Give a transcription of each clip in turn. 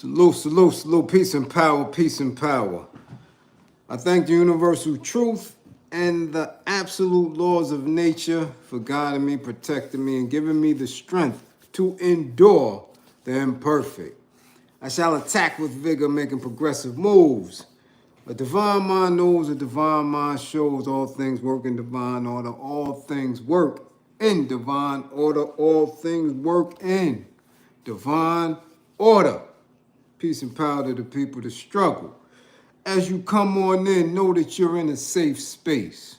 Salute, salute, salute, peace and power, peace and power. I thank the universal truth and the absolute laws of nature for guiding me, protecting me, and giving me the strength to endure the imperfect. I shall attack with vigor, making progressive moves. A divine mind knows, a divine mind shows. All things work in divine order. All things work in divine order. All things work in divine order. Peace and power to the people that struggle. As you come on in, know that you're in a safe space.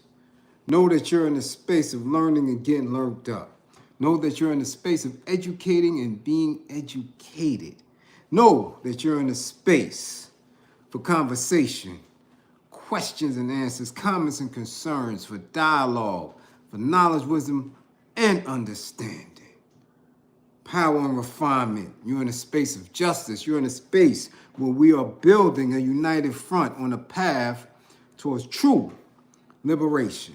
Know that you're in a space of learning and getting learned up. Know that you're in a space of educating and being educated. Know that you're in a space for conversation, questions and answers, comments and concerns, for dialogue, for knowledge, wisdom, and understanding. Power and refinement. You're in a space of justice. You're in a space where we are building a united front on a path towards true liberation.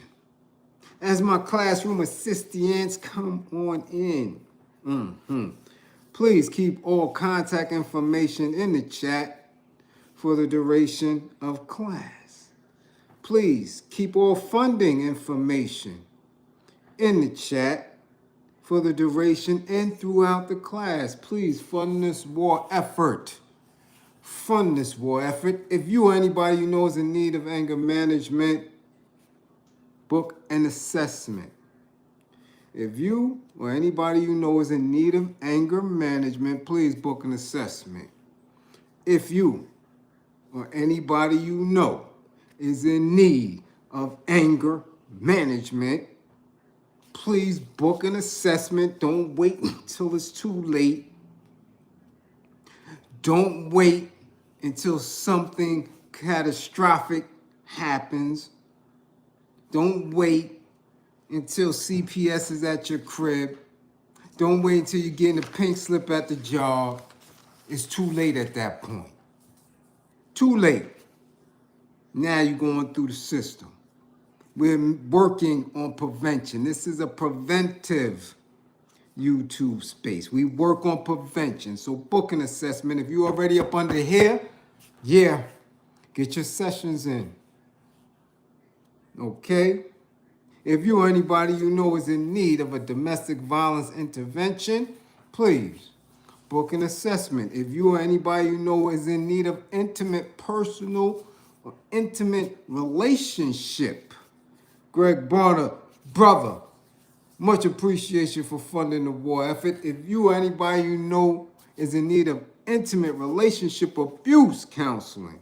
As my classroom assistants come on in, please keep all contact information in the chat for the duration of class. Please keep all funding information in the chat for the duration and throughout the class. Please fund this war effort. Fund this war effort. If you or anybody you know is in need of anger management, book an assessment. If you or anybody you know is in need of anger management, please book an assessment. If you or anybody you know is in need of anger management, please book an assessment. Don't wait until it's too late. Don't wait until something catastrophic happens. Don't wait until CPS is at your crib. Don't wait until you're getting a pink slip at the job. It's too late at that point. Too late. Now you're going through the system. We're working on prevention. This is a preventive YouTube space. We work on prevention. So book an assessment. If you're already up under here, get your sessions in. Okay? If you or anybody you know is in need of a domestic violence intervention, please book an assessment. If you or anybody you know is in need of intimate, personal, or intimate relationship, Greg Bonner, brother, much appreciation for funding the war effort. If you or anybody you know is in need of intimate relationship abuse counseling,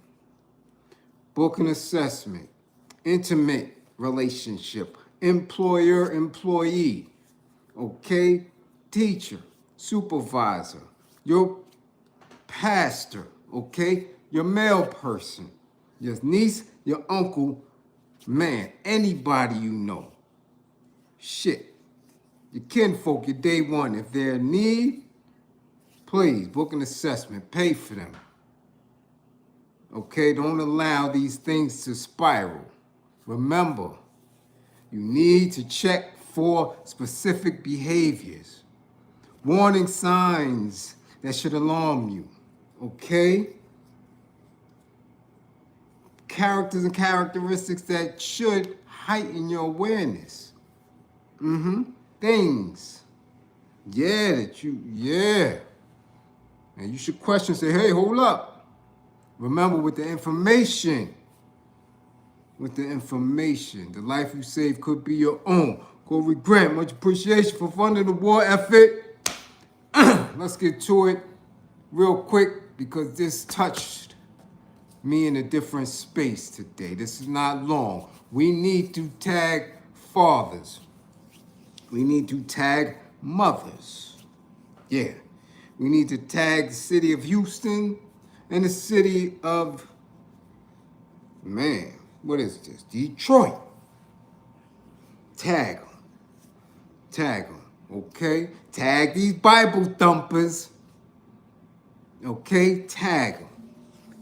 book an assessment. Intimate relationship, employer-employee, okay? Teacher, supervisor, your pastor, okay? Your male person, your niece, your uncle, man, anybody you know. Shit. Your kinfolk, your day one. If they're in need, please book an assessment. Pay for them. Okay? Don't allow these things to spiral. Remember, you need to check for specific behaviors. Warning signs that should alarm you. Okay? Characters and characteristics that should heighten your awareness. Things. And you should question, say, hey, hold up. Remember, with the information, the life you save could be your own. Corey Grant, much appreciation for funding the war effort. Let's get to it real quick because this touched me in a different space today. This is not long. We need to tag fathers. We need to tag mothers. Yeah. We need to tag the city of Houston and the city of, what is this? Detroit. Tag them. Okay? Tag these Bible thumpers. Okay? Tag them.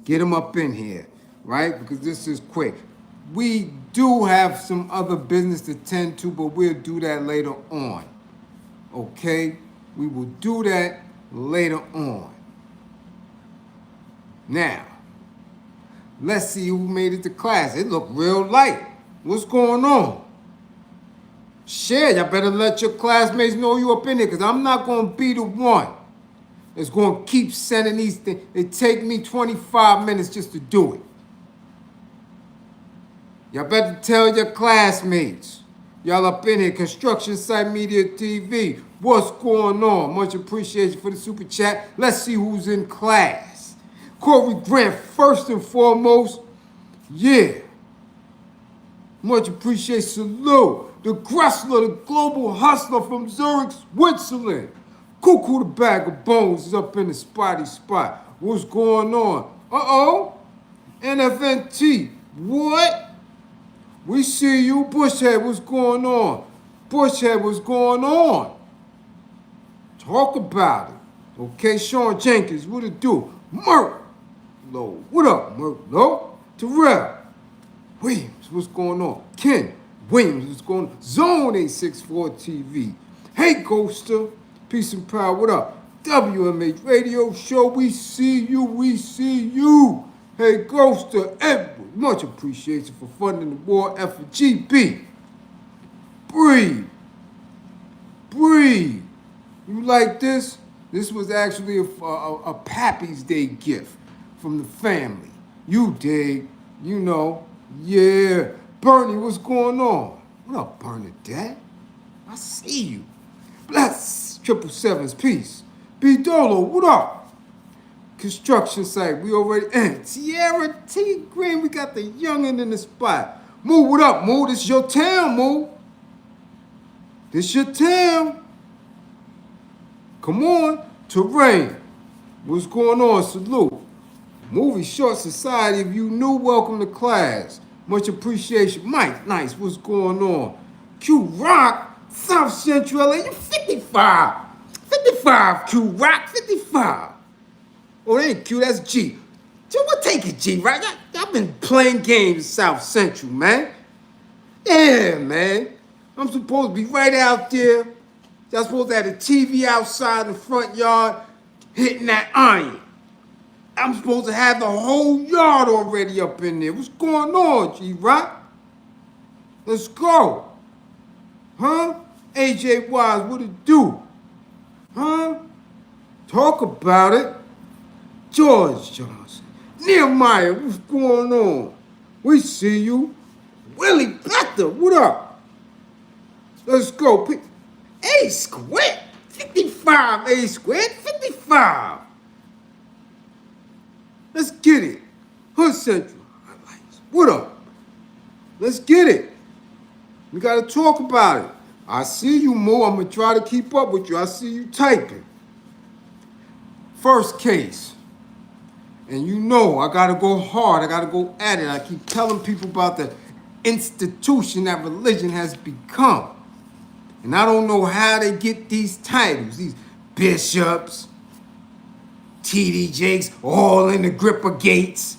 Get them up in here, right? Because this is quick. We do have some other business to tend to, but we'll do that later on. Okay? We will do that later on. Now, let's see who made it to class. It looked real light. What's going on? Share. Y'all better let your classmates know you up in here, because I'm not going to be the one that's going to keep sending these things. It take me 25 minutes just to do it. Y'all better tell your classmates. Y'all up in here, Construction Site Media TV. What's going on? Much appreciation for the super chat. Let's see who's in class. Corey Grant, first and foremost. Yeah. Much appreciation. Salute. The Gressler, the global hustler from Zurich, Switzerland. Cuckoo the bag of bones is up in the spotty spot. What's going on? Uh-oh. NFNT. What? We see you. Bushhead, what's going on? Bushhead, what's going on? Talk about it. Okay, Sean Jenkins, what it do? Murk. Low. What up, Murk? Low. Terrell. Williams, what's going on? Ken Williams, what's going on? Zone 864 TV. Hey, Ghoster. Peace and power. What up? WMH Radio Show. We see you. We see you. Hey, Ghoster Edward. Much appreciation for funding the war effort. GB. Breathe. Breathe. You like this? This was actually a Pappy's Day gift from the family. You dig. You know. Yeah. Bernie, what's going on? What up, Bernadette? I see you. Bless 777's peace. B Dolo, what up? Construction site, we already in. Sierra T Green, we got the youngin' in the spot. Moo, what up, Moo? This is your town, Moo. This your town. Come on. Terrain. What's going on? Salute. Movie Short Society, if you new, welcome to class. Much appreciation. Mike, nice. What's going on? Q Rock, South Central LA, you 55. 55, Q Rock, 55. Oh, that ain't Q, that's G. So we'll take it, G, right? Y'all been playing games in South Central, man. Yeah, man. I'm supposed to be right out there. Y'all supposed to have the TV outside in the front yard hitting that iron. I'm supposed to have the whole yard already up in there. What's going on, G-Rock? Let's go. Huh? AJ Wise, what it do? Huh? Talk about it. George Johnson. Nehemiah, what's going on? We see you. Willie Bethel, what up? Let's go. A squared. 55 A squared. 55. Let's get it. Hood Central highlights. What up? Let's get it. We got to talk about it. I see you, Mo. I'm going to try to keep up with you. I see you typing. First case. And you know I got to go hard. I got to go at it. I keep telling people about the institution that religion has become. And I don't know how they get these titles. These bishops, T.D. Jakes, all in the grip of Gates.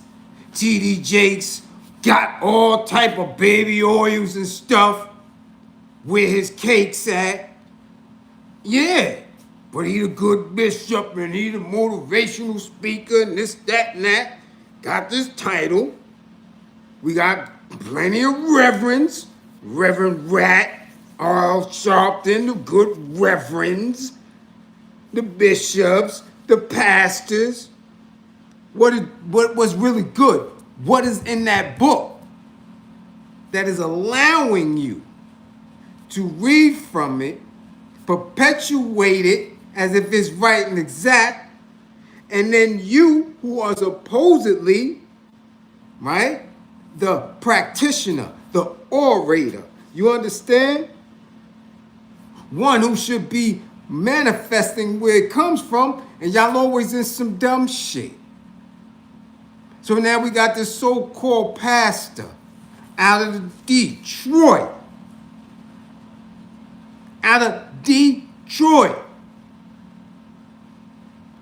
T.D. Jakes got all type of baby oils and stuff where his cake's at. Yeah, but he a good bishop and he the motivational speaker and this, that, and that. Got this title. We got plenty of reverends. Reverend Rat, Earl Sharpton, the good reverends, the bishops, the pastors. What was really good? What is in that book that is allowing you to read from it, perpetuate it as if it's right and exact, and then you, who are supposedly, right, the practitioner, the orator, you understand? One who should be manifesting where it comes from, and y'all always in some dumb shit. So now we got this so-called pastor out of Detroit. Out of Detroit.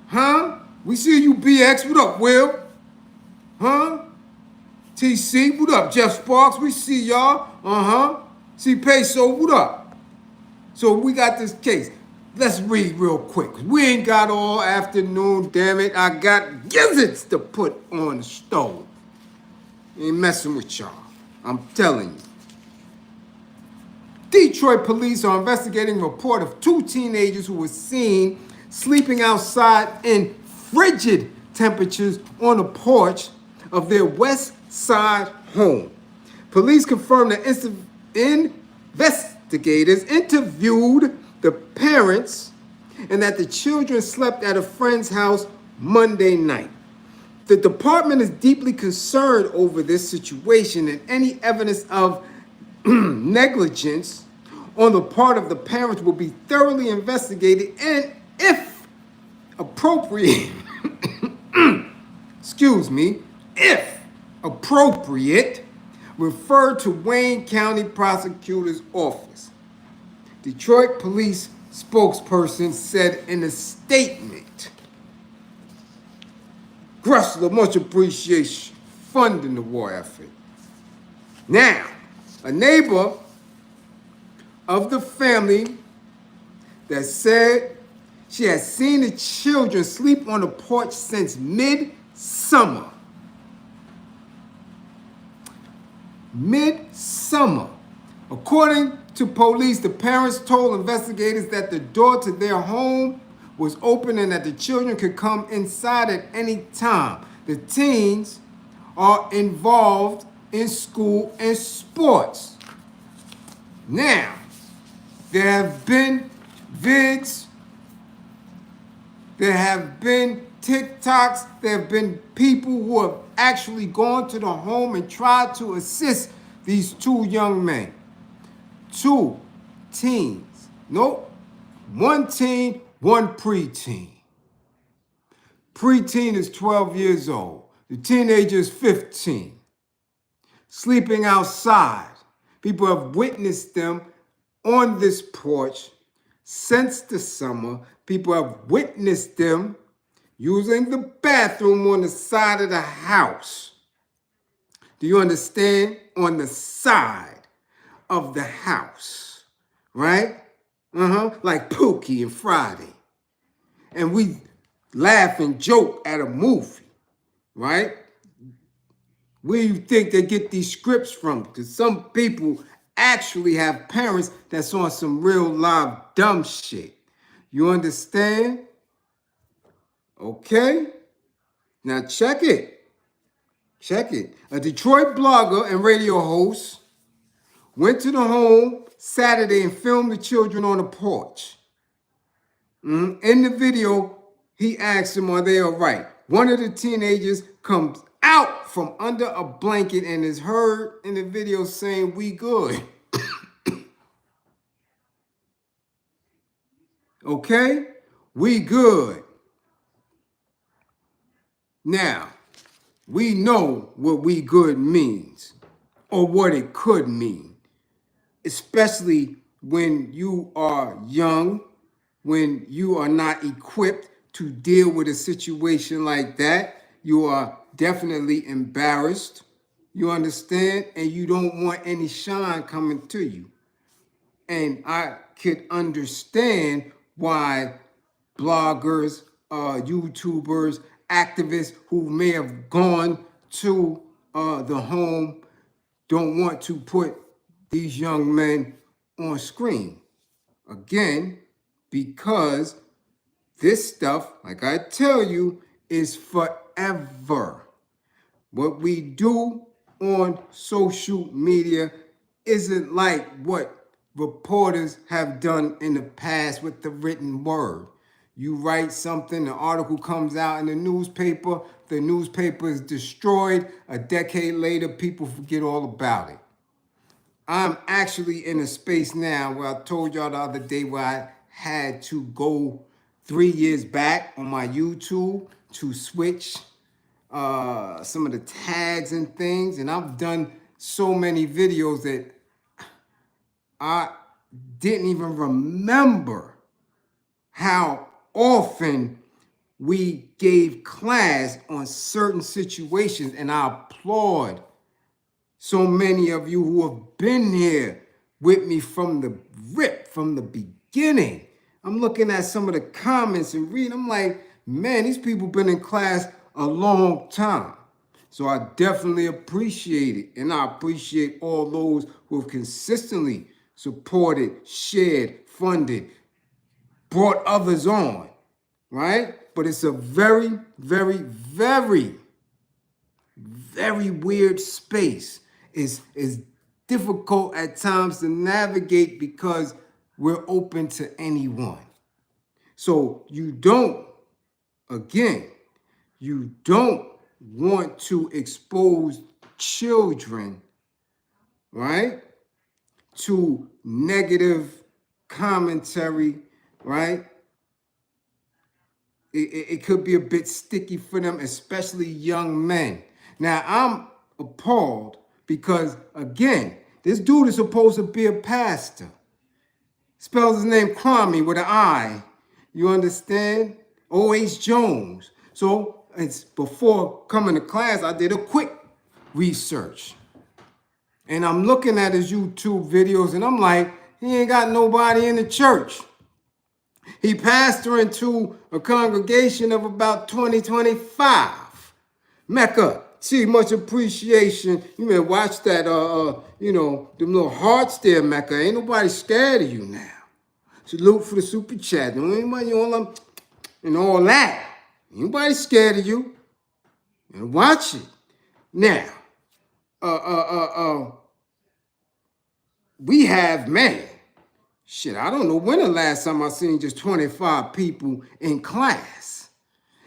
Huh? We see you, BX. What up, Will? Huh? TC, what up? Jeff Sparks, we see y'all. See Peso, what up? So we got this case. Let's read real quick. We ain't got all afternoon, damn it. I got gizzards to put on the stove. Ain't messing with y'all. I'm telling you. Detroit police are investigating a report of 2 teenagers who were seen sleeping outside in frigid temperatures on the porch of their West Side home. Police confirmed that investigators interviewed the parents and that the children slept at a friend's house Monday night. The department is deeply concerned over this situation, and any evidence of negligence on the part of the parents will be thoroughly investigated and, if appropriate, if appropriate, referred to Wayne County Prosecutor's Office. Detroit police spokesperson said in a statement, Gressler, much appreciation, funding the war effort. Now, a neighbor of the family that said she has seen the children sleep on the porch since mid-summer. According to police, the parents told investigators that the door to their home was open and that the children could come inside at any time. The teens are involved in school and sports. Now, there have been vids, there have been TikToks, there have been people who have actually gone to the home and tried to assist these 2 young men. 2 teens. Nope. 1 teen, 1 preteen. Preteen is 12 years old. The teenager is 15. Sleeping outside. People have witnessed them on this porch since the summer. People have witnessed them using the bathroom on the side of the house. Do you understand? On the side of the house, right? Like Pookie and Friday. And we laugh and joke at a movie, right? Where you think they get these scripts from? Because some people actually have parents that's on some real live dumb shit. You understand? Okay? Now check it. Check it. A Detroit blogger and radio host went to the home Saturday and filmed the children on the porch. In the video, he asked them, are they all right? One of the teenagers comes out from under a blanket and is heard in the video saying, we good. Okay? We good. Now, we know what we good means or what it could mean, especially when you are young, when you are not equipped to deal with a situation like that. You are definitely embarrassed. You understand? And you don't want any shine coming to you. And I could understand why bloggers, YouTubers, activists who may have gone to the home don't want to put these young men on screen. Again, because this stuff, like I tell you, is forever. What we do on social media isn't like what reporters have done in the past with the written word. You write something, an article comes out in the newspaper is destroyed. A decade later, people forget all about it. I'm actually in a space now where I told y'all the other day where I had to go 3 years back on my YouTube to switch some of the tags and things. And I've done so many videos that I didn't even remember how often we gave class on certain situations. And I applaud so many of you who have been here with me from the rip, from the beginning. I'm looking at some of the comments and reading. I'm like, man, these people been in class a long time. So I definitely appreciate it. And I appreciate all those who have consistently supported, shared, funded, brought others on, right? But it's a very, very, very, very weird space. It's difficult at times to navigate because we're open to anyone. So you don't want to expose children, right, to negative commentary, right? It could be a bit sticky for them, especially young men. Now, I'm appalled because, again, this dude is supposed to be a pastor. Spells his name Kwame with an I. You understand? O.H. Jones. So it's before coming to class, I did a quick research. And I'm looking at his YouTube videos and I'm like, he ain't got nobody in the church. He pastoring to a congregation of about 20-25. Mecca, see, much appreciation. You may watch that, them little hearts there, Mecca. Ain't nobody scared of you now. Salute for the super chat. Don't anybody on them and all that. Ain't nobody scared of you. And watch it. Now, we have, man, shit, I don't know when the last time I seen just 25 people in class.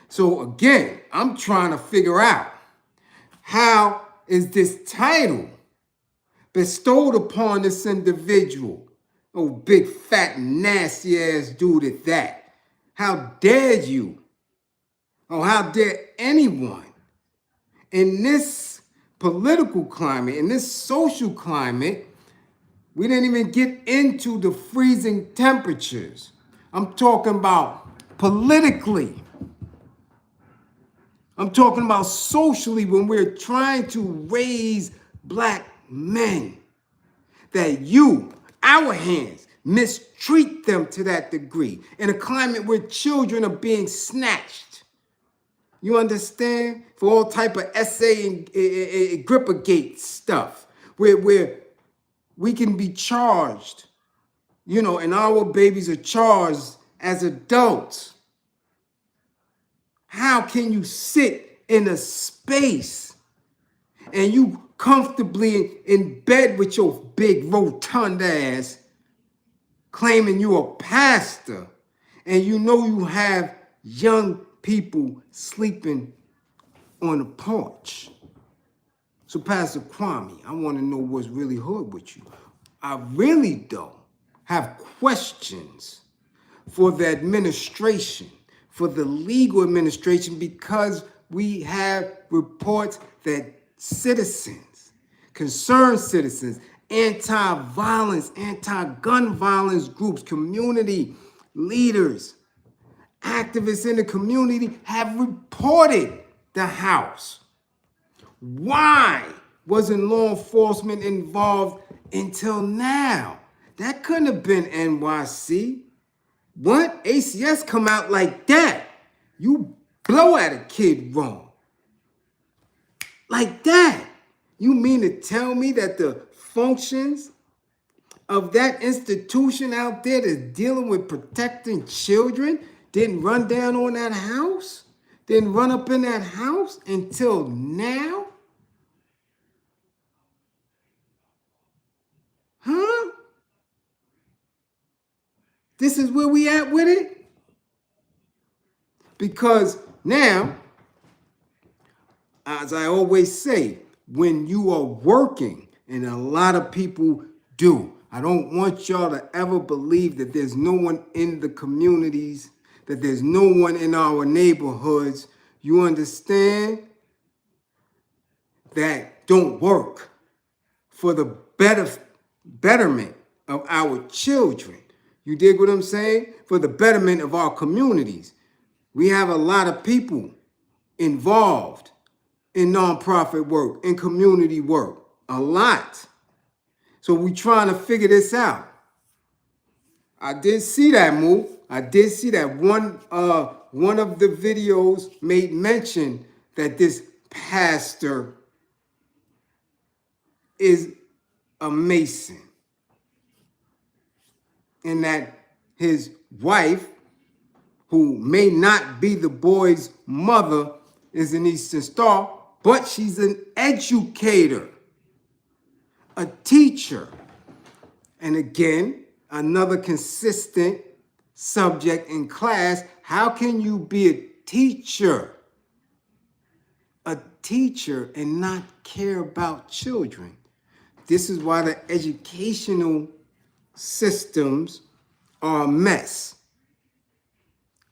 So again, I'm trying to figure out, how is this title bestowed upon this individual? Oh, big, fat, nasty ass dude at that. How dare you? Oh, how dare anyone in this political climate, in this social climate? We didn't even get into the freezing temperatures. I'm talking about politically. I'm talking about socially when we're trying to raise black men. That our hands, mistreat them to that degree. In a climate where children are being snatched. You understand? For all type of essay and Grippergate stuff. Where we can be charged, and our babies are charged as adults. How can you sit in a space and you comfortably in bed with your big rotund ass claiming you a pastor and you have young people sleeping on the porch? So Pastor Kwame, I want to know what's really hood with you. I really, though, have questions for the administration, for the legal administration, because we have reports that citizens, concerned citizens, anti-violence, anti-gun violence groups, community leaders, activists in the community have reported the house. Why wasn't law enforcement involved until now? That couldn't have been NYC. What? ACS come out like that. You blow at a kid wrong. Like that. You mean to tell me that the functions of that institution out there that's dealing with protecting children didn't run down on that house? Didn't run up in that house until now? Huh? This is where we at with it? Because now, as I always say, when you are working, and a lot of people do, I don't want y'all to ever believe that there's no one in the communities, that there's no one in our neighborhoods, you understand, that don't work for the betterment of our children. You dig what I'm saying? For the betterment of our communities. We have a lot of people involved in nonprofit work, in community work. A lot. So we trying to figure this out. I did see that move. I did see that one of the videos made mention that this pastor is a Mason, and that his wife, who may not be the boy's mother, is an Eastern Star, but she's an educator, a teacher. And again, another consistent subject in class: how can you be a teacher and not care about children? This is why the educational systems are a mess,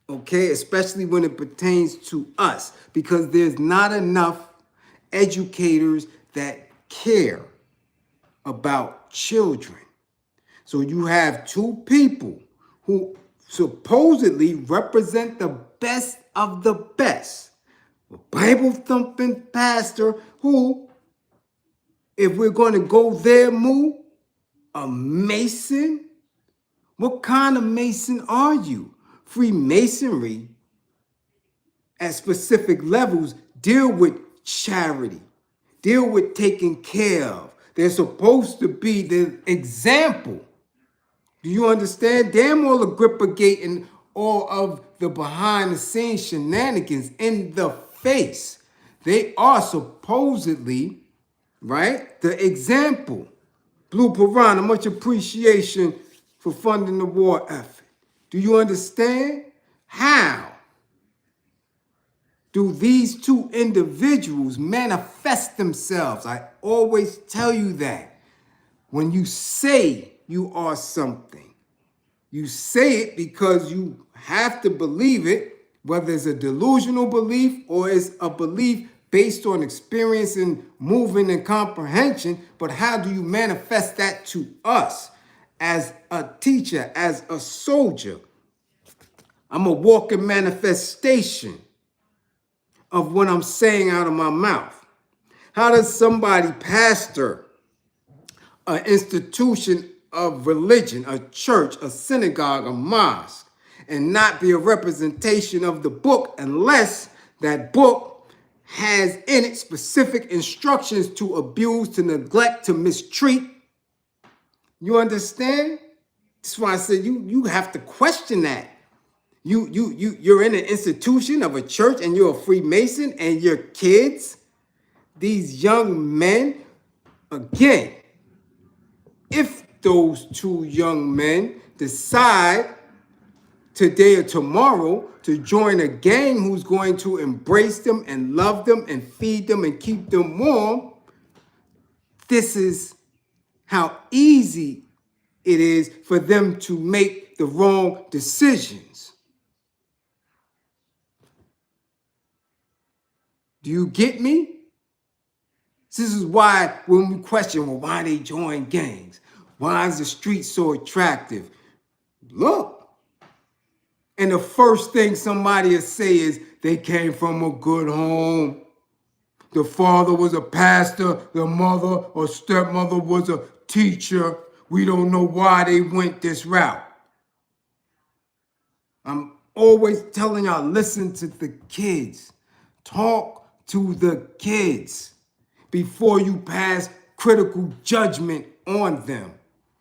okay? Especially when it pertains to us, because there's not enough educators that care about children. So you have two people who supposedly represent the best of the best. A Bible-thumping pastor who, if we're going to go there, a Mason? What kind of Mason are you? Freemasonry, at specific levels, deal with charity, deal with taking care of. They're supposed to be the example. Do you understand? Damn all Agrippa Gate and all of the behind-the-scenes shenanigans in the face. They are supposedly, right, the example. Blue Piranha, much appreciation for funding the war effort. Do you understand? How do these two individuals manifest themselves? I always tell you that. When you say you are something, you say it because you have to believe it, whether it's a delusional belief or it's a belief based on experience and movement and comprehension. But how do you manifest that to us as a teacher, as a soldier? I'm a walking manifestation of what I'm saying out of my mouth. How does somebody pastor an institution of religion, a church, a synagogue, a mosque, and not be a representation of the book unless that book has in it specific instructions to abuse, to neglect, to mistreat? You understand? That's why I said you have to question that. You're in an institution of a church and you're a Freemason, and your kids, these young men, again, if those two young men decide today or tomorrow to join a gang who's going to embrace them and love them and feed them and keep them warm, this is how easy it is for them to make the wrong decisions. Do you get me? This is why when we question, well, why they join gangs? Why is the street so attractive? Look. And the first thing somebody will say is they came from a good home. The father was a pastor, the mother or stepmother was a teacher. We don't know why they went this route. I'm always telling y'all, listen to the kids. Talk to the kids before you pass critical judgment on them,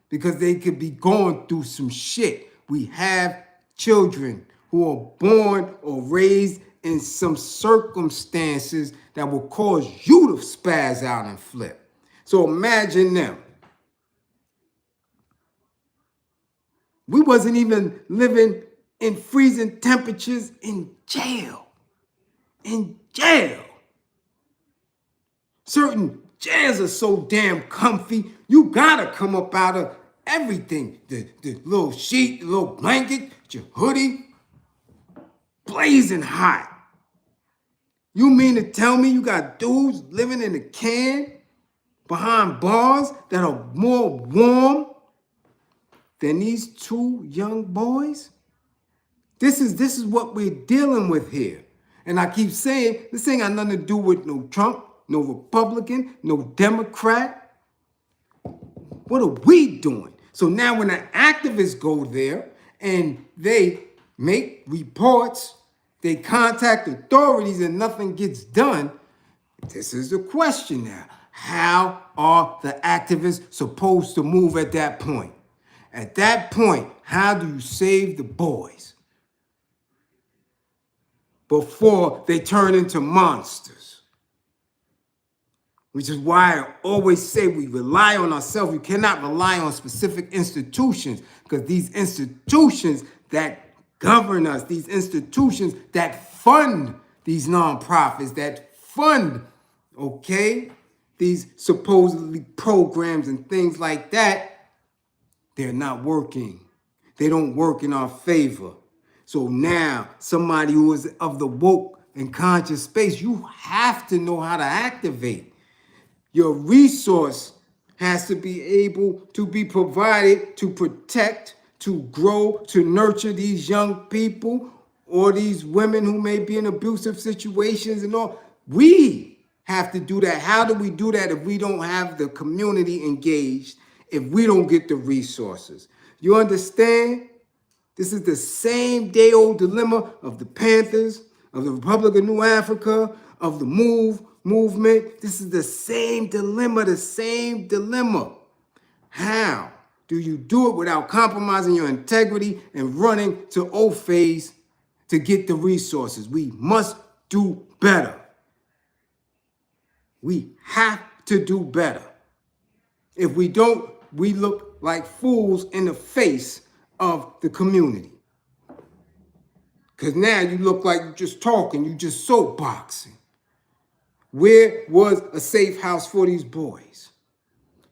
because they could be going through some shit. We have children who are born or raised in some circumstances that will cause you to spaz out and flip. So imagine them. We wasn't even living in freezing temperatures in jail. In jail. Certain jails are so damn comfy, you gotta come up out of everything. The little sheet, the little blanket, your hoodie, blazing hot. You mean to tell me you got dudes living in a can behind bars that are more warm than these two young boys? This is what we're dealing with here. And I keep saying, this ain't got nothing to do with no Trump, no Republican, no Democrat. What are we doing? So now when the activists go there and they make reports, they contact authorities and nothing gets done. This is the question now. How are the activists supposed to move at that point? At that point, how do you save the boys before they turn into monsters? Which is why I always say we rely on ourselves. We cannot rely on specific institutions, because these institutions that govern us, these institutions that fund these nonprofits, that fund, okay, these supposedly programs and things like that, they're not working. They don't work in our favor. So now, somebody who is of the woke and conscious space, you have to know how to activate. Your resource has to be able to be provided to protect, to grow, to nurture these young people or these women who may be in abusive situations and all. We have to do that. How do we do that if we don't have the community engaged, if we don't get the resources? You understand? This is the same day-old dilemma of the Panthers, of the Republic of New Africa, of the movement. This is the same dilemma, the same dilemma. How do you do it without compromising your integrity and running to old phase to get the resources? We must do better. We have to do better. If we don't, we look like fools in the face of the community. Because now you look like you're just talking, you just soapboxing. Where was a safe house for these boys?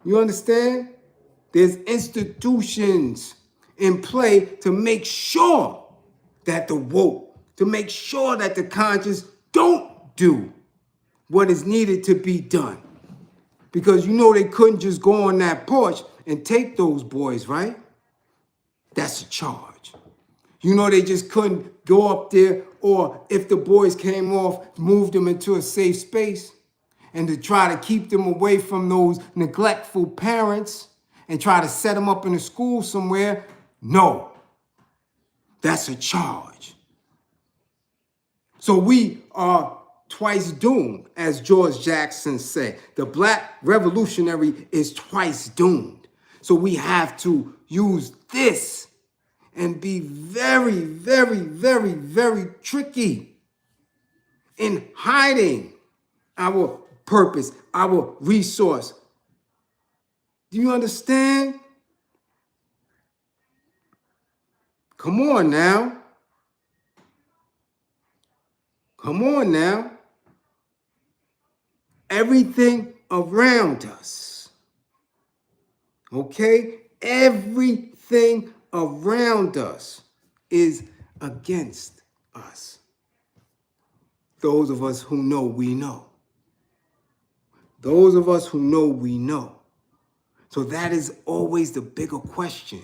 You understand? There's institutions in play to make sure that the woke, to make sure that the conscious don't do what is needed to be done. Because you know they couldn't just go on that porch and take those boys, right? That's a charge. You know they just couldn't go up there, or if the boys came off, move them into a safe space and to try to keep them away from those neglectful parents and try to set them up in a school somewhere. No, that's a charge. So we are twice doomed, as George Jackson said. The Black revolutionary is twice doomed. So we have to use this and be very, very, very, very tricky in hiding our purpose, our resource. Do you understand? Come on now. Come on now. Everything around us, okay? Everything around us is against us. Those of us who know, we know. Those of us who know, we know. So that is always the bigger question.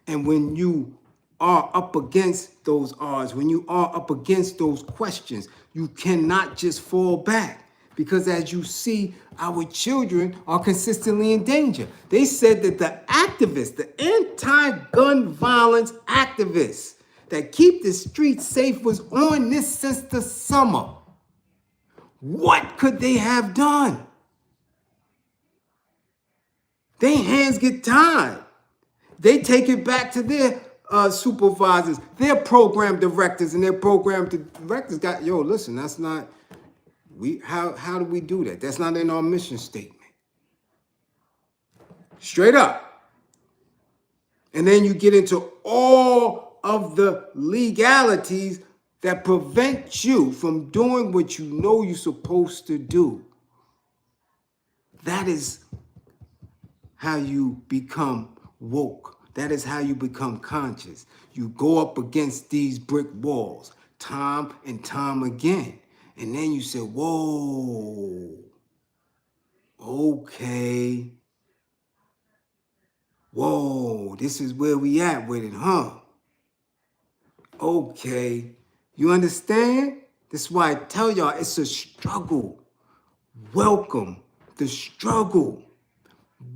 And when you are up against those odds, when you are up against those questions, you cannot just fall back. Because as you see, our children are consistently in danger. They said that the activists, the anti-gun violence activists that keep the streets safe was on this since the summer. What could they have done? Their hands get tied. They take it back to their supervisors, their program directors, and their program directors got, yo, listen, that's not, how do we do that? That's not in our mission statement. Straight up. And then you get into all of the legalities that prevent you from doing what you know you're supposed to do. That is how you become woke. That is how you become conscious. You go up against these brick walls time and time again. And then you say, whoa, okay. Whoa, this is where we at with it, huh? Okay. You understand? That's why I tell y'all it's a struggle. Welcome the struggle.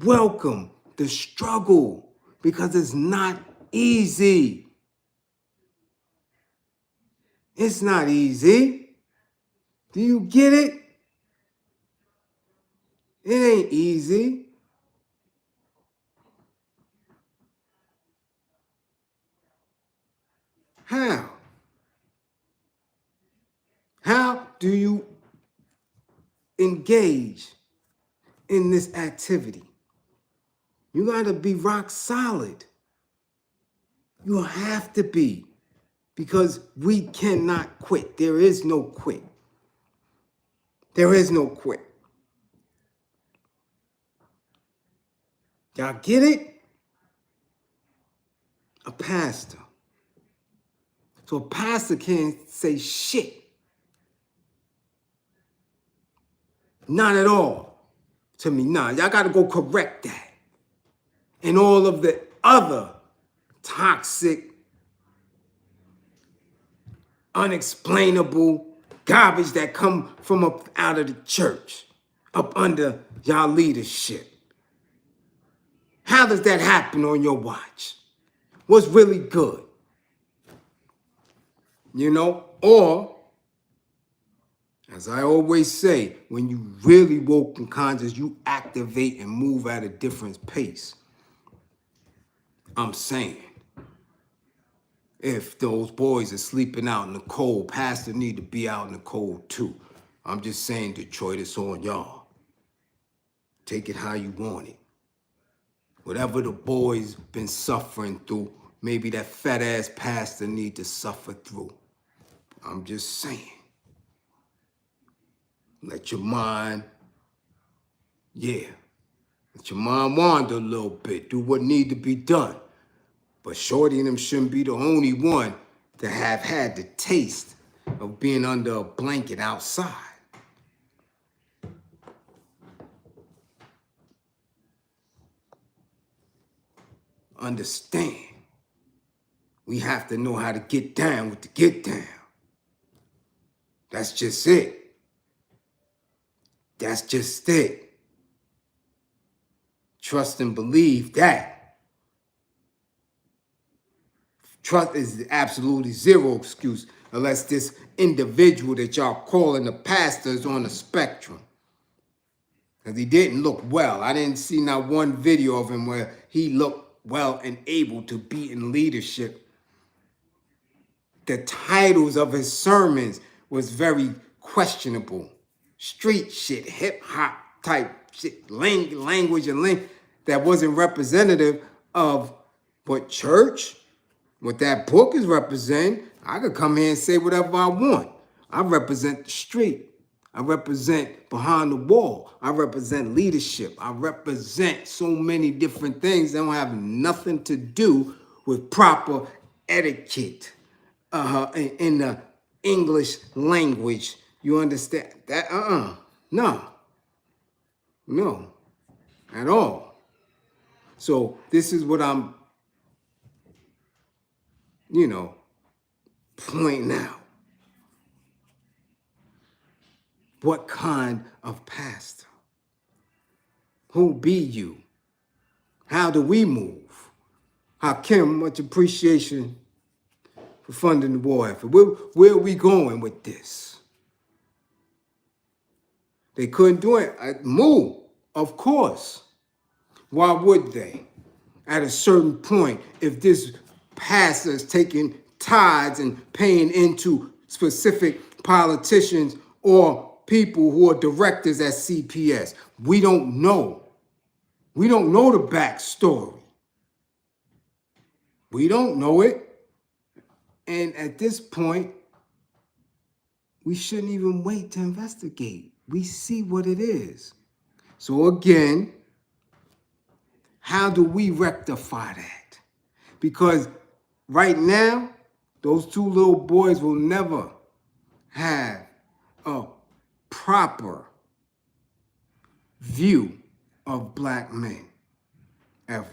Welcome the struggle, because it's not easy. It's not easy. Do you get it? It ain't easy. How? How do you engage in this activity? You got to be rock solid. You have to be, because we cannot quit. There is no quit. There is no quit. Y'all get it? A pastor. So a pastor can't say shit. Not at all to me. Nah, y'all got to go correct that. And all of the other toxic, unexplainable garbage that come from up out of the church, up under y'all leadership. How does that happen on your watch? What's really good? You know, or, as I always say, when you really woke and conscious, you activate and move at a different pace. I'm saying, if those boys are sleeping out in the cold, pastor need to be out in the cold too. I'm just saying, Detroit, it's on y'all. Take it how you want it. Whatever the boys been suffering through, maybe that fat ass pastor need to suffer through. I'm just saying. Let your mind, let your mind wander a little bit. Do what need to be done. But Shorty and them shouldn't be the only one to have had the taste of being under a blanket outside. Understand, we have to know how to get down with the get down. That's just it. That's just it. Trust and believe that. Trust is absolutely zero excuse unless this individual that y'all calling the pastor is on the spectrum. Because he didn't look well. I didn't see not one video of him where he looked well and able to be in leadership. The titles of his sermons was very questionable. Street shit, hip hop type shit, language that wasn't representative of what church, what that book is representing. I could come here and say whatever I want. I represent the street. I represent behind the wall. I represent leadership. I represent so many different things that don't have nothing to do with proper etiquette in the English language. You understand that? No, at all. So this is what I'm, pointing out. What kind of pastor? Who be you? How do we move? Karim, much appreciation for funding the war effort. Where are we going with this? They couldn't do it. Move, of course. Why would they? At a certain point, if this pastor is taking tithes and paying into specific politicians or people who are directors at CPS, we don't know. We don't know the backstory. We don't know it. And at this point, we shouldn't even wait to investigate. We see what it is. So again, how do we rectify that? Because right now, those two little boys will never have a proper view of black men, ever.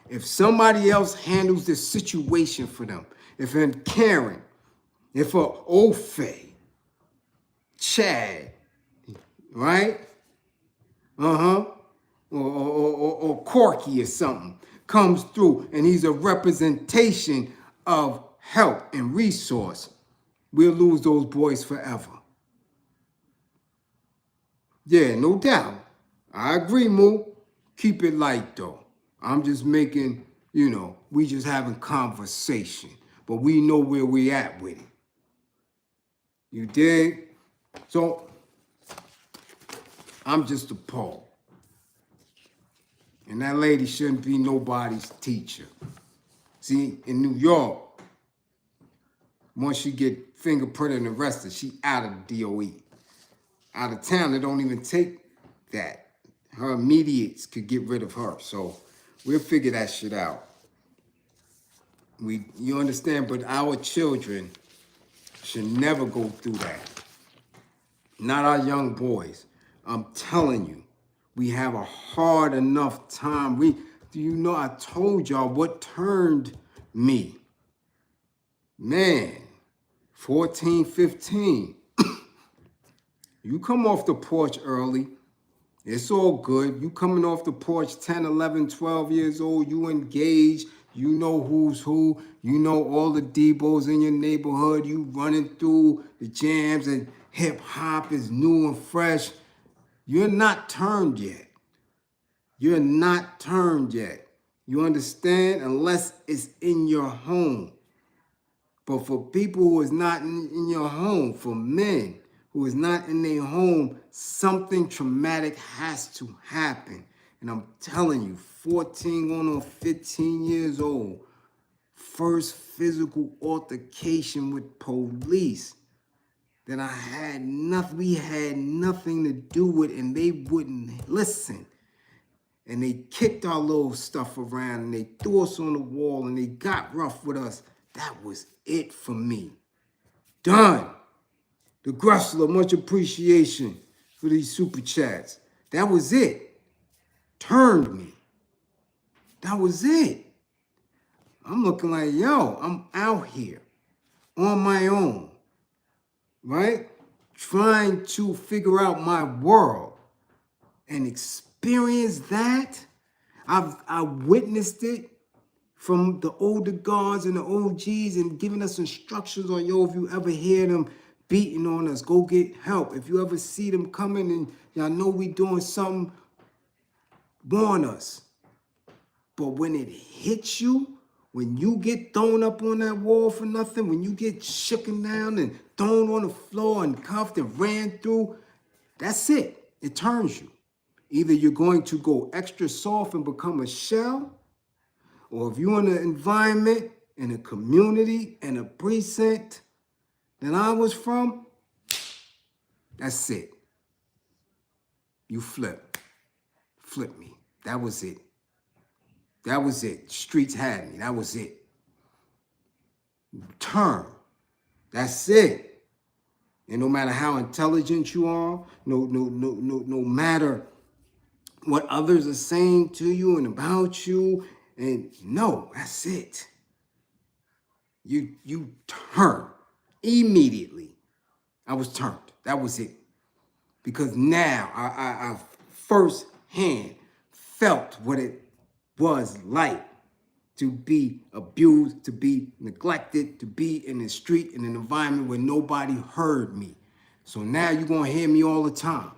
If somebody else handles this situation for them, if a Karim, if a Ofe, Chad, right? Or Corky or something comes through and he's a representation of help, and resource, we'll lose those boys forever. Yeah, no doubt. I agree, Moo. Keep it light, though. I'm just making, we just having conversation. But we know where we at with it. You dig? So, I'm just appalled. And that lady shouldn't be nobody's teacher. See, in New York, once she get fingerprinted and arrested, she out of the DOE. Out of town, they don't even take that. Her immediates could get rid of her. So we'll figure that shit out. You understand? But our children should never go through that. Not our young boys. I'm telling you, we have a hard enough time. I told y'all what turned me. Man, 14, 15. You come off the porch early. It's all good. You coming off the porch 10, 11, 12 years old. You engaged. You know who's who. You know all the Debos in your neighborhood. You running through the jams and hip hop is new and fresh. You're not turned yet. You're not turned yet. You understand? Unless it's in your home. But for people who is not in your home, for men who is not in their home, something traumatic has to happen. And I'm telling you, 14 going on 15 years old, first physical altercation with police that we had nothing to do with, and they wouldn't listen. And they kicked our little stuff around, and they threw us on the wall, and they got rough with us. That was it for me. Done. The Grussler, much appreciation for these super chats. That was it. Turned me. That was it. I'm looking like, yo, I'm out here on my own, right? Trying to figure out my world and experience that. I witnessed it from the older guards and the OGs and giving us instructions on, yo, if you ever hear them beating on us, go get help. If you ever see them coming and y'all know we doing something, warn us. But when it hits you, when you get thrown up on that wall for nothing, when you get shooken down and thrown on the floor and cuffed and ran through, that's it. It turns you. Either you're going to go extra soft and become a shell, or if you're in an environment, in a community, in a precinct that I was from, that's it. You flip me. That was it. That was it. Streets had me. That was it. Turn. That's it. And no matter how intelligent you are, no matter what others are saying to you and about you, and no, that's it. You turn immediately. I was turned. That was it. Because now I firsthand felt what it was like to be abused, to be neglected, to be in the street, in an environment where nobody heard me. So now you're going to hear me all the time.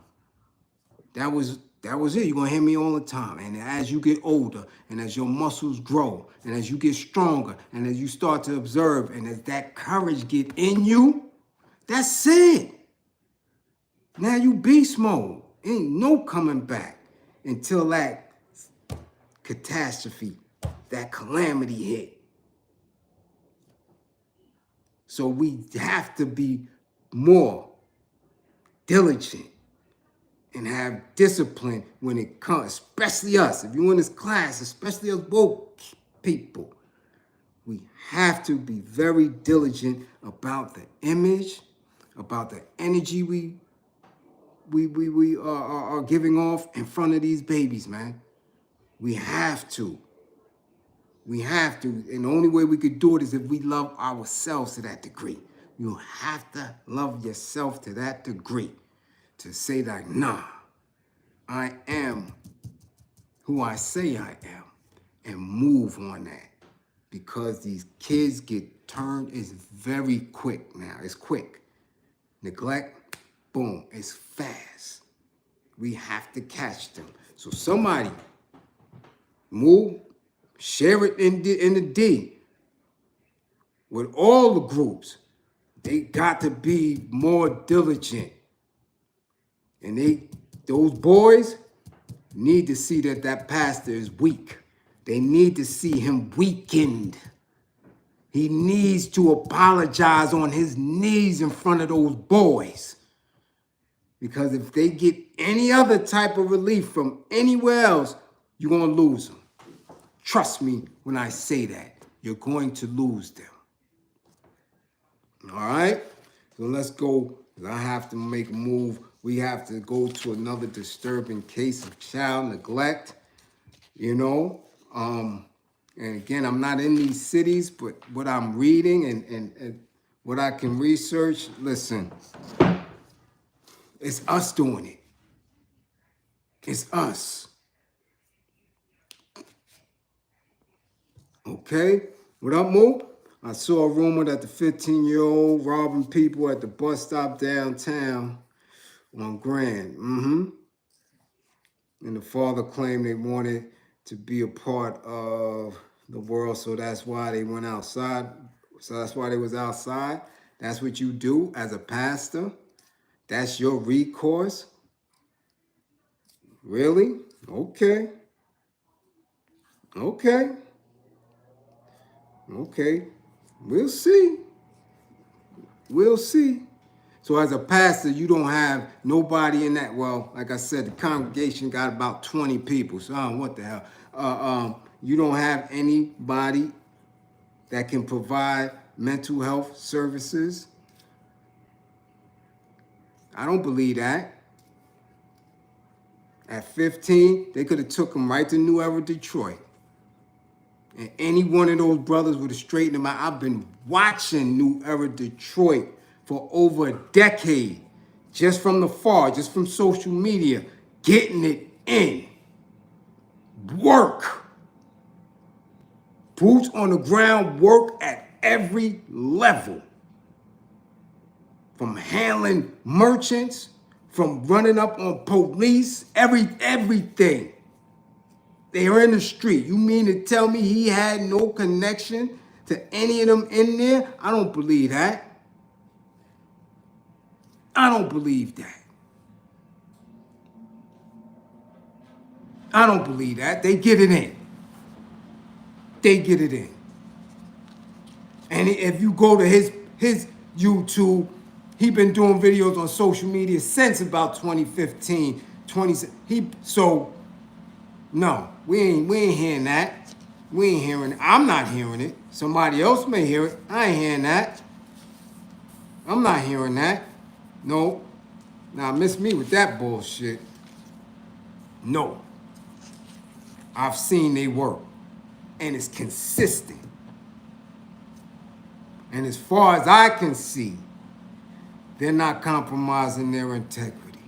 That was it. You're going to hear me all the time. And as you get older, and as your muscles grow, and as you get stronger, and as you start to observe, and as that courage get in you, that's it. Now you beast mode. Ain't no coming back until that catastrophe, that calamity hit. So we have to be more diligent and have discipline when it comes, especially us. If you're in this class, especially us woke people, we have to be very diligent about the image, about the energy we are giving off in front of these babies, man. We have to. We have to. And the only way we could do it is if we love ourselves to that degree. You have to love yourself to that degree to say that, nah, I am who I say I am, and move on that. because these kids get turned. It's very quick now. It's quick. Neglect, boom, it's fast. We have to catch them. So somebody move, share it in the D with all the groups. They got to be more diligent. And those boys need to see that pastor is weak. They need to see him weakened. He needs to apologize on his knees in front of those boys. Because if they get any other type of relief from anywhere else, you're going to lose them. Trust me when I say that. You're going to lose them. All right? So let's go. I have to make a move. We have to go to another disturbing case of child neglect. You know? And again, I'm not in these cities, but what I'm reading and what I can research, listen, it's us doing it. It's us. Okay? What up, Moo? I saw a rumor that the 15-year-old robbing people at the bus stop downtown on Grand. And the father claimed they wanted to be a part of the world, so that's why they went outside. So that's why they was outside. That's what you do as a pastor. That's your recourse. Really? Okay. Okay. Okay. We'll see. We'll see. So as a pastor, you don't have nobody in that. Well, like I said, the congregation got about 20 people. So what the hell? You don't have anybody that can provide mental health services. I don't believe that. At 15, they could have took him right to New Era, Detroit. And any one of those brothers would have straightened him out. I've been watching New Era, Detroit for over a decade. Just from the far, just from social media. Getting it in. Work. Boots on the ground, work at every level. From handling merchants, from running up on police, everything. They are in the street. You mean to tell me he had no connection to any of them in there? I don't believe that. I don't believe that. I don't believe that. They get it in. They get it in. And if you go to his YouTube, he been doing videos on social media since about 2015, no, we ain't hearing that. We ain't hearing it. I'm not hearing it. Somebody else may hear it. I ain't hearing that. I'm not hearing that. No. Now miss me with that bullshit. No. I've seen they work. And it's consistent. And as far as I can see, they're not compromising their integrity.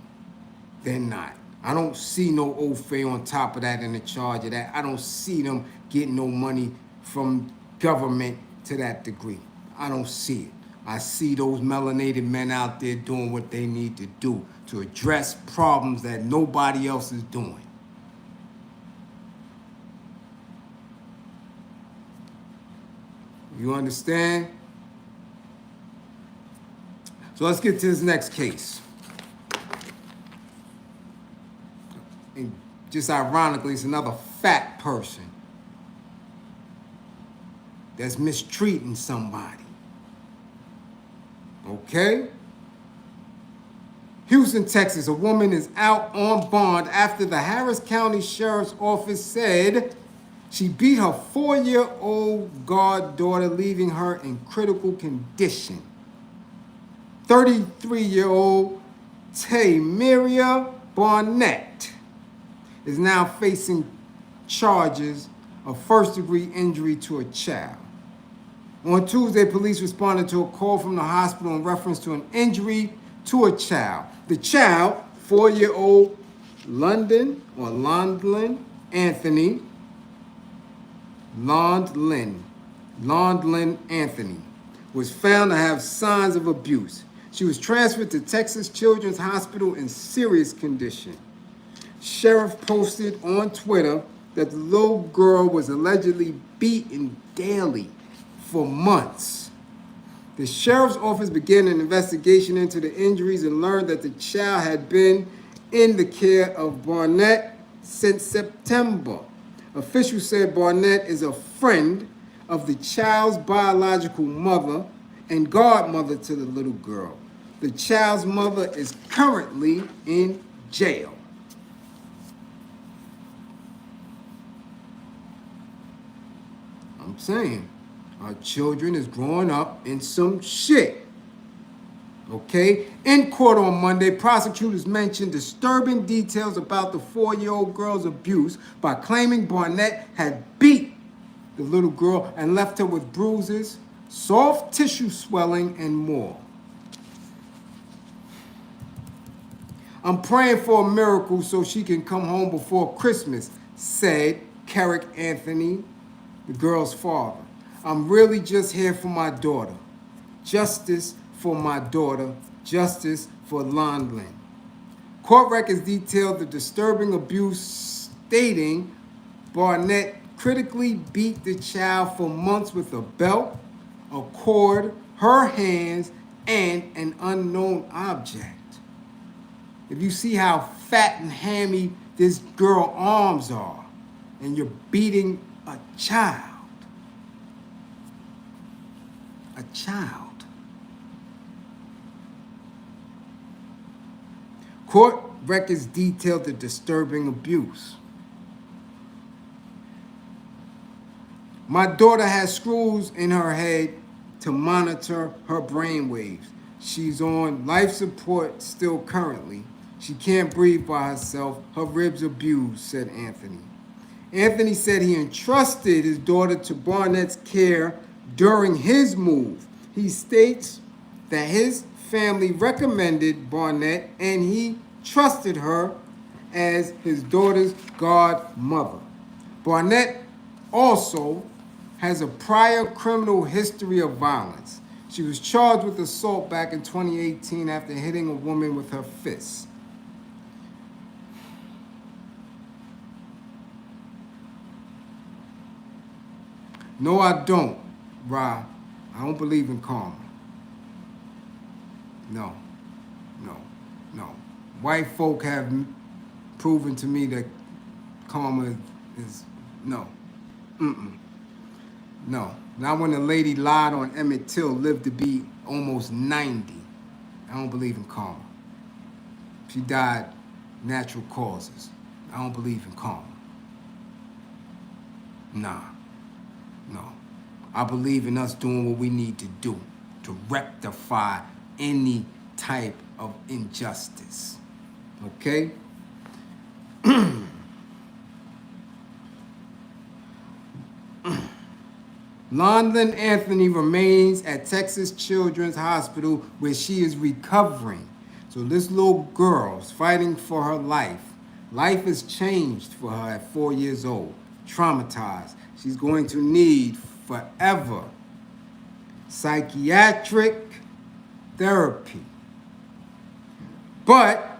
They're not. I don't see no Ofe on top of that and in charge of that. I don't see them getting no money from government to that degree. I don't see it. I see those melanated men out there doing what they need to do to address problems that nobody else is doing. You understand? So let's get to this next case. And just ironically, it's another fat person that's mistreating somebody. Okay? Houston, Texas, a woman is out on bond after the Harris County Sheriff's Office said she beat her 4-year-old goddaughter, leaving her in critical condition. 33-year-old Tamiria Barnett is now facing charges of first-degree injury to a child. On Tuesday, police responded to a call from the hospital in reference to an injury to a child. The child, 4-year-old Londlin Anthony Londlin, Londlin Anthony, was found to have signs of abuse. She was transferred to Texas Children's Hospital in serious condition. Sheriff posted on Twitter that the little girl was allegedly beaten daily for months. The sheriff's office began an investigation into the injuries and learned that the child had been in the care of Barnett since September. Officials said Barnett is a friend of the child's biological mother and godmother to the little girl. The child's mother is currently in jail. I'm saying, our children is growing up in some shit. Okay? In court on Monday, prosecutors mentioned disturbing details about the 4-year-old girl's abuse by claiming Barnett had beat the little girl and left her with bruises, soft tissue swelling, and more. I'm praying for a miracle so she can come home before Christmas, said Karim Anthony, the girl's father. I'm really just here for my daughter. Justice for my daughter. Justice for Londlin. Court records detailed the disturbing abuse, stating Barnett critically beat the child for months with a belt, a cord, her hands, and an unknown object. If you see how fat and hammy this girl's arms are, and you're beating a child. A child. Court records detailed the disturbing abuse. My daughter has screws in her head to monitor her brain waves. She's on life support still currently. She can't breathe by herself. Her ribs are abused, said Anthony. Anthony said he entrusted his daughter to Barnett's care during his move. He states that his family recommended Barnett and he trusted her as his daughter's godmother. Barnett also has a prior criminal history of violence. She was charged with assault back in 2018 after hitting a woman with her fists. No, I don't, Ra. I don't believe in karma. No. White folk have proven to me that karma is no. No. Not when a lady lied on Emmett Till, lived to be almost 90. I don't believe in karma. She died natural causes. I don't believe in karma. Nah. No. I believe in us doing what we need to do to rectify any type of injustice. Okay? Londlin Anthony remains at Texas Children's Hospital where she is recovering. So this little girl's fighting for her life. Life has changed for her at 4 years old. Traumatized. She's going to need forever psychiatric therapy. But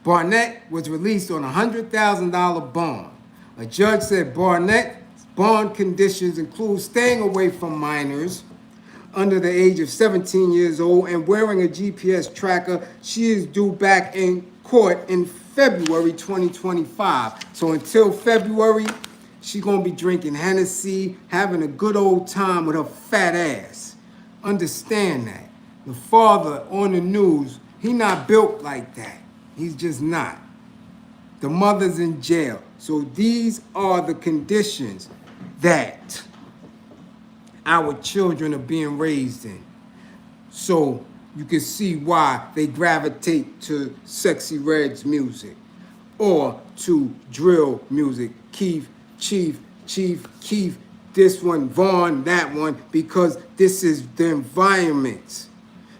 Barnett was released on a $100,000 bond. A judge said Barnett's bond conditions include staying away from minors under the age of 17 years old and wearing a GPS tracker. She is due back in court in February 2025. So until February, she's going to be drinking Hennessy, having a good old time with her fat ass. Understand that. The father on the news, he not built like that. He's just not. The mother's in jail. So these are the conditions that our children are being raised in. So you can see why they gravitate to Sexy Red's music or to drill music. Keith, Chief, this one, Vaughn, that one, because this is the environment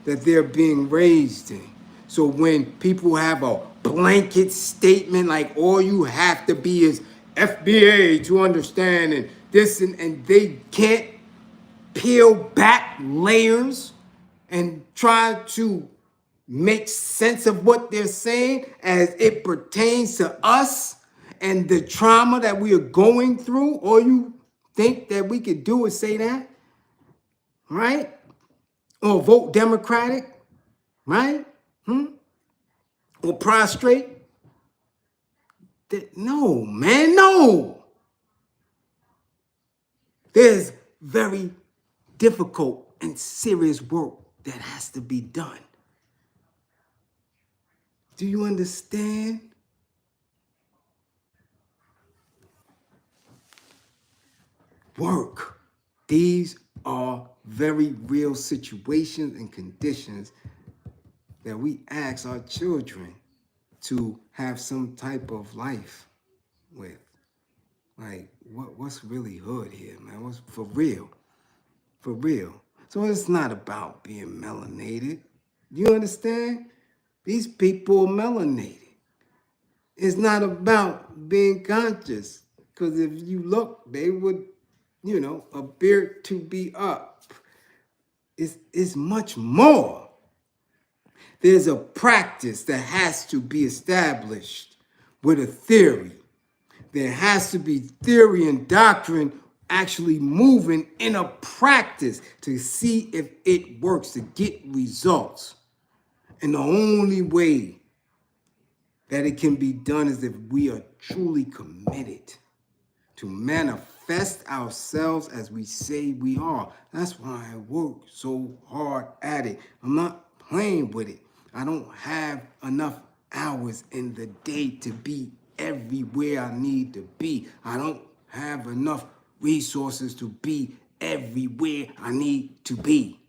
that they're being raised in. So when people have a blanket statement like all you have to be is FBA to understand and this and they can't peel back layers and try to make sense of what they're saying as it pertains to us and the trauma that we are going through? All you think that we could do is say that, right? Or vote Democratic, right? Or prostrate? No, man, no. There's very difficult and serious work that has to be done. Do you understand? Work. These are very real situations and conditions that we ask our children to have some type of life with. Like, what's really hood here, man? What's for real? For real. So it's not about being melanated. You understand? These people are melanated. It's not about being conscious. Because if you look, they would, appear to be up. It's much more. There's a practice that has to be established with a theory. There has to be theory and doctrine actually moving in a practice to see if it works, to get results. And the only way that it can be done is if we are truly committed to manifest ourselves as we say we are. That's why I work so hard at it. I'm not playing with it. I don't have enough hours in the day to be everywhere I need to be. I don't have enough resources to be everywhere I need to be.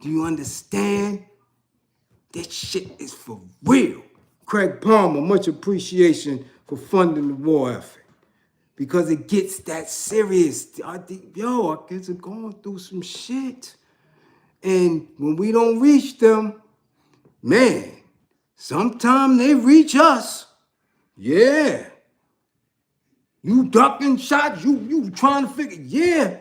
Do you understand? This shit is for real. Craig Palmer, much appreciation for funding the war effort. Because it gets that serious. Our kids are going through some shit. And when we don't reach them, man, sometimes they reach us. Yeah. You ducking shots, you trying to figure, yeah.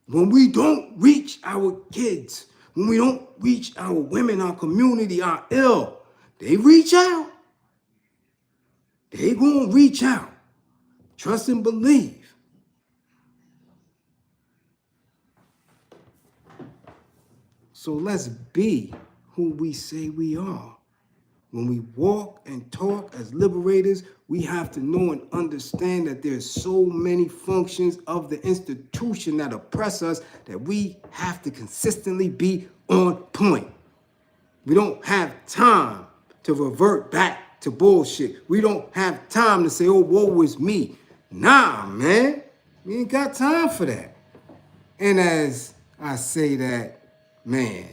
When we don't reach our kids, when we don't reach our women, our community, our ill, they reach out. They gonna reach out. Trust and believe. So let's be who we say we are. When we walk and talk as liberators, we have to know and understand that there's so many functions of the institution that oppress us that we have to consistently be on point. We don't have time to revert back to bullshit. We don't have time to say, oh, woe is me. Nah, man. We ain't got time for that. And as I say that, man,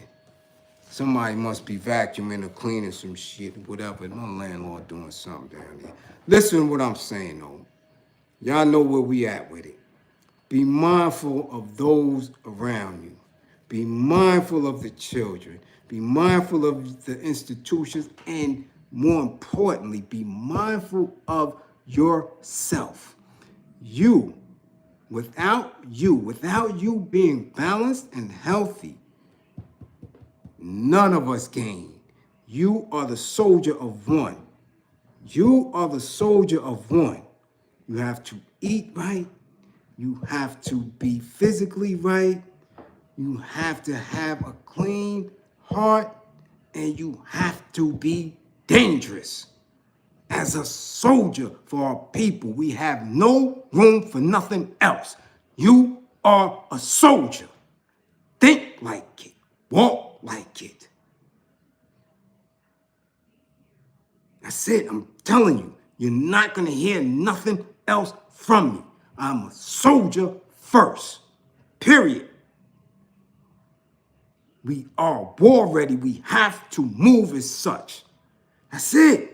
somebody must be vacuuming or cleaning some shit, whatever. My landlord doing something down there. Listen to what I'm saying, though. Y'all know where we at with it. Be mindful of those around you. Be mindful of the children. Be mindful of the institutions. And more importantly, be mindful of yourself. Without you being balanced and healthy, none of us gain. You are the soldier of one. You are the soldier of one. You have to eat right. You have to be physically right. You have to have a clean heart. And you have to be dangerous. As a soldier for our people, we have no room for nothing else. You are a soldier. Think like it. Walk like it. That's it. I'm telling you, you're not going to hear nothing else from me. I'm a soldier first. Period. We are war ready. We have to move as such. That's it.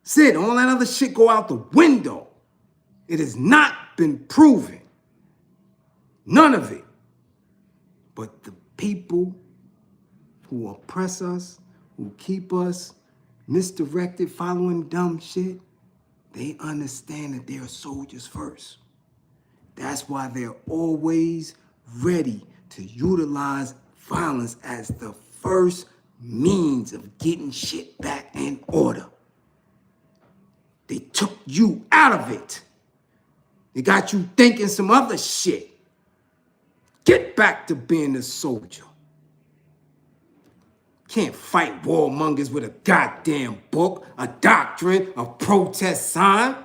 That's it. All that other shit go out the window. It has not been proven. None of it. But the people who oppress us, who keep us misdirected, following dumb shit, they understand that they are soldiers first. That's why they're always ready to utilize violence as the first means of getting shit back in order. They took you out of it. They got you thinking some other shit. Get back to being a soldier. Can't fight warmongers with a goddamn book, a doctrine, a protest sign.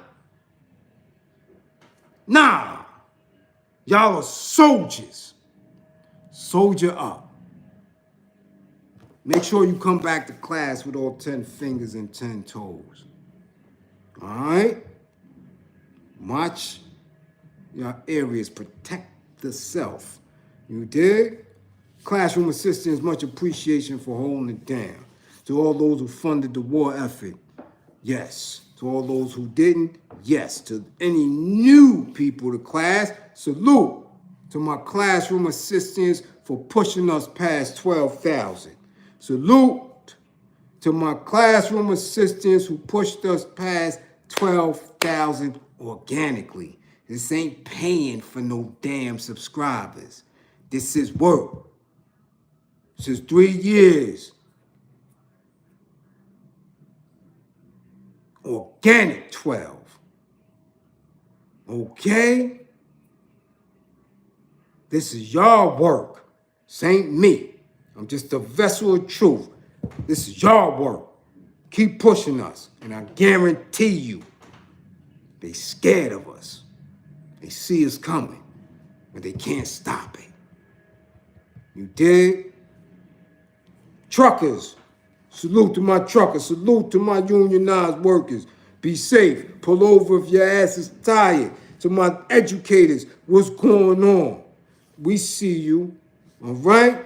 Nah, y'all are soldiers. Soldier up. Make sure you come back to class with all 10 fingers and 10 toes. All right? Watch your areas. Protect the self. You dig? Classroom assistants, much appreciation for holding it down. To all those who funded the war effort, yes. To all those who didn't, yes. To any new people to class, salute. To my classroom assistants for pushing us past 12,000. Salute to my classroom assistants who pushed us past 12,000 organically. This ain't paying for no damn subscribers. This is work. This is 3 years. Organic 12. Okay? This is y'all work. This ain't me. I'm just a vessel of truth. This is y'all work. Keep pushing us. And I guarantee you, they scared of us. They see us coming, but they can't stop it. You dig? Truckers, salute to my truckers. Salute to my unionized workers. Be safe. Pull over if your ass is tired. To my educators, what's going on? We see you, all right?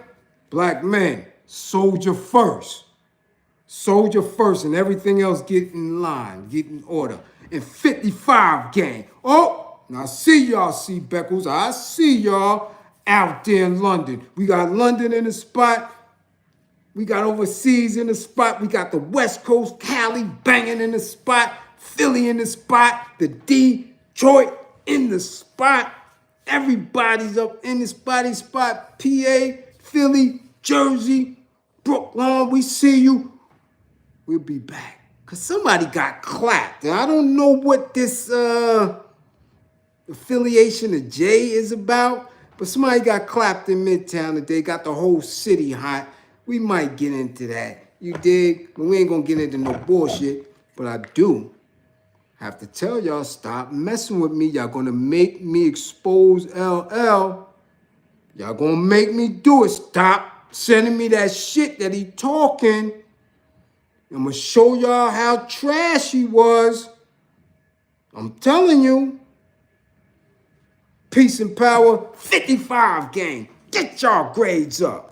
Black men, soldier first. Soldier first and everything else get in line, get in order. And 55 gang. Oh, now I see y'all, C. Beckles. I see y'all out there in London. We got London in the spot. We got overseas in the spot. We got the West Coast, Cali banging in the spot. Philly in the spot. The Detroit in the spot. Everybody's up in the spotty spot. PA, Philly, Jersey, Brooklyn. We see you. We'll be back. Because somebody got clapped. And I don't know what this affiliation of J is about, but somebody got clapped in Midtown today, got the whole city hot. We might get into that. You dig? But we ain't going to get into no bullshit. But I do have to tell y'all, stop messing with me. Y'all going to make me expose LL. Y'all going to make me do it. Stop sending me that shit that he talking. I'm going to show y'all how trash he was. I'm telling you. Peace and power, 55 gang. Get y'all grades up.